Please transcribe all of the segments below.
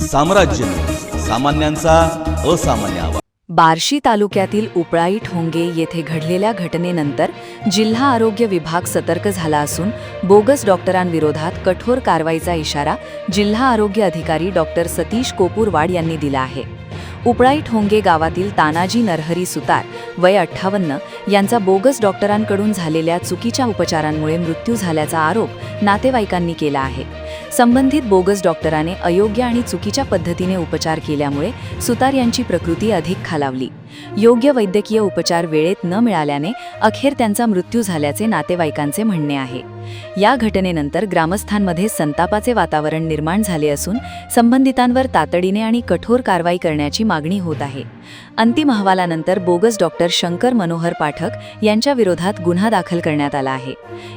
साम्राज्य, सामान्यांचा असामान्य आवाज। बार्शी तालुक्यातील उपळाई ठोंगे येथे घडलेल्या घटनेनंतर जिल्हा आरोग्य विभाग सतर्क झाला असून बोगस डॉक्टरांविरोधात कठोर कारवाईचा इशारा जिल्हा आरोग्य अधिकारी डॉक्टर सतीश कोपूरवाड यांनी दिला आहे। उपळाई ठोंगे गावातील तानाजी नरहरी सुतार वय 58 यांचा बोगस डॉक्टरांकडून झालेल्या चुकीच्या उपचारांमुळे मृत्यू झाल्याचा आरोप नातेवाईकांनी केला आहे। संबंधित बोगस डॉक्टराने अयोग्य आणि चुकीच्या पद्धतीने उपचार केल्यामुळे सुतार यांची प्रकृती अधिक खालावली। योग्य वैद्यकीय उपचार वेळेत न मिळाल्याने अखेर त्यांचा मृत्यू झाल्याचे नातेवाईकांचे म्हणणे आहे। या घटनेनंतर ग्रामस्थांमध्ये संतापाचे वातावरण निर्माण झाले असून संबंधितांवर तातडीने आणि कठोर कारवाई करण्याची मागणी होत आहे। अंतिम अहवालानंतर बोगस डॉक्टर शंकर मनोहर पाठक यांच्या विरोधात गुन्हा दाखल करण्यात आला आहे।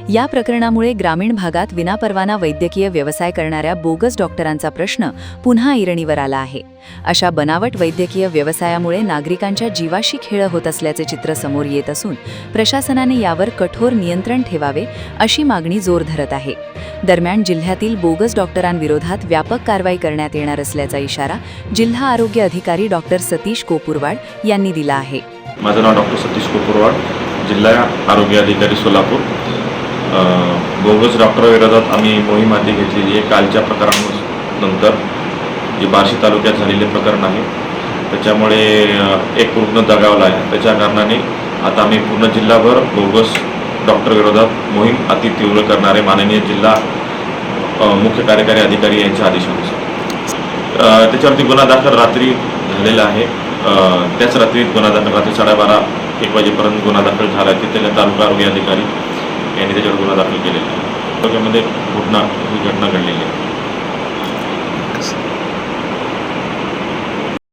या प्रकरणामुळे ग्रामीण भागात विनापरवाना वैद्यकीय व्यवसाय करणाऱ्या बोगस डॉक्टरांचा प्रश्न पुन्हा ऐरणीवर आला आहे। अशा बनावट वैद्यकीय व्यवसायामुळे नागरिकांच्या जीवाशी खेळ होत असल्याचे चित्र समोर येत असून प्रशासनाने यावर कठोर नियंत्रण ठेवावे अशी मागणी जोर धरत आहे। दरम्यान जिल्ह्यातील बोगस डॉक्टरांविरोधात व्यापक कारवाई करण्यात येणार असल्याचा इशारा जिल्हा आरोग्य अधिकारी डॉक्टर सतीश कोपूरवाड यांनी दिला आहे। माझं नाव डॉक्टर सतीश कोपूरवाड, जिल्हा आरोग्य अधिकारी सोलापूर। बोगस डॉक्टरांविरोधात आम्ही मोहीम हाती घेतलेली आहे। कालच्या प्रकरणानंतर जे बार्शी तालुक्यात झालेले प्रकरण आहे त्याच्यामुळे एक रुग्ण दगावला आहे। त्याच्या कारणाने आता आम्ही पूर्ण जिल्हाभर बोगस डॉक्टर विरोधात मोहीम अति तीव्र करणारे माननीय जिल्हा मुख्य कार्यकारी अधिकारी यांच्या आदेशानुसार त्याच्यावरती गुन्हा दाखल रात्री झालेला आहे। त्याच रात्री गुन्हा दाखल रात्री 12:30-1 वाजेपर्यंत गुन्हा दाखल झाला आहे। तिथल्या तालुका आरोग्य अधिकारी यांनी त्याच्यावर गुन्हा दाखल केलेला आहे। तालुक्यामध्ये ही घटना घडलेली आहे।